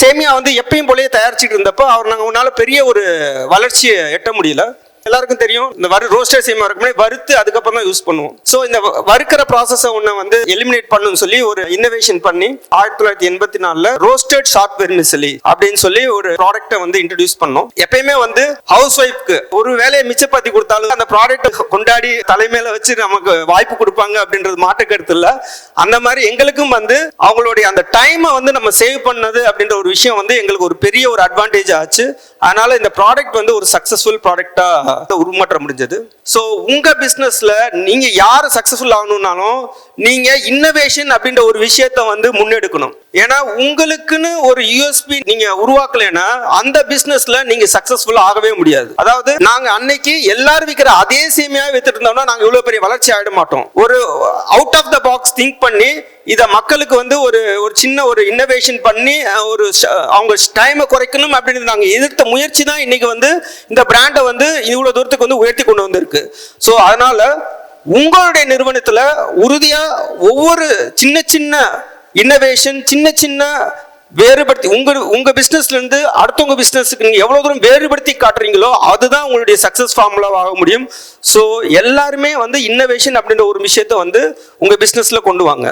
சேமியா வந்து எப்பயும் போலயே தயாரிச்சுட்டு இருந்தப்போ உன்னால பெரிய ஒரு வளர்ச்சியை எட்ட முடியல. எல்லாருக்கும் தெரியும் இந்த ரோஸ்டட் சேமியா வரைக்கும் வறுத்து அதுக்கப்புறம் தான் யூஸ் பண்ணுவோம். ஸோ இந்த வறுக்கிற ப்ராசஸை ஒன்று வந்து எலிமினேட் பண்ணணும்னு சொல்லி ஒரு இன்னோவேஷன் பண்ணி 1984 ரோஸ்டட் ஷார்ட் வெர்மிசெலி அப்படின்னு சொல்லி ஒரு ப்ராடக்ட்டை வந்து இன்ட்ரடியூஸ் பண்ணோம். எப்பயுமே வந்து ஹவுஸ் ஒய்ஃப்க்கு ஒரு வேலையை மிச்சப்படுத்தி கொடுத்தாலும் அந்த ப்ராடக்ட்டை கொண்டாடி தலைமையில வச்சு நமக்கு வாய்ப்பு கொடுப்பாங்க அப்படின்றது மாற்று கருத்து இல்லை. அந்த மாதிரி எங்களுக்கும் வந்து அவங்களுடைய அந்த டைமை வந்து நம்ம சேவ் பண்ணது அப்படின்ற ஒரு விஷயம் வந்து எங்களுக்கு ஒரு பெரிய ஒரு அட்வான்டேஜ் ஆச்சு. அதனால இந்த ப்ராடக்ட் வந்து ஒரு சக்சஸ்ஃபுல் ப்ராடக்டா உருமாற்ற முடிஞ்சது. ஸோ உங்க பிசினஸ்ல நீங்க யாரு சக்சஸ்ஃபுல் ஆகணும்னாலும் நீங்க இன்னோவேஷன் அப்படின்ற ஒரு விஷயத்த வந்து முன்னெடுக்கணும். ஏன்னா உங்களுக்குன்னு ஒரு யூஎஸ்பி நீங்க உருவாக்கலைன்னா அந்த பிசினஸ்ல நீங்க சக்சஸ்ஃபுல் ஆகவே முடியாது. அதாவது நாங்க அன்னைக்கு எல்லாரும் விற்கிற அதே சேமியாவே வித்துட்டு இருந்தோம்னா நாங்க இவ்வளவு பெரிய வளர்ச்சி ஆயிட மாட்டோம். ஒரு out of the box think பண்ணி இதை மக்களுக்கு வந்து ஒரு சின்ன ஒரு இன்னோவேஷன் பண்ணி ஒரு அவங்க டைமை குறைக்கணும் அப்படின்னு நாங்கள் எதிர்த்த முயற்சி தான் இன்னைக்கு வந்து இந்த பிராண்டை வந்து இவ்வளோ தூரத்துக்கு வந்து உயர்த்தி கொண்டு வந்திருக்கு. ஸோ அதனால உங்களுடைய நிறுவனத்தில் உறுதியா ஒவ்வொரு சின்ன சின்ன இன்னோவேஷன் சின்ன வேறுபடுத்தி உங்க பிசினஸ்ல இருந்து அடுத்தவங்க பிசினஸ்க்கு நீங்க எவ்வளவு தூரம் வேறுபடுத்தி காட்டுறீங்களோ அதுதான் உங்களுடைய சக்சஸ் ஃபார்முலாவாக முடியும். ஸோ எல்லாருமே வந்து இன்னோவேஷன் அப்படின்ற ஒரு விஷயத்த வந்து உங்க பிசினஸ்ல கொண்டு வாங்க.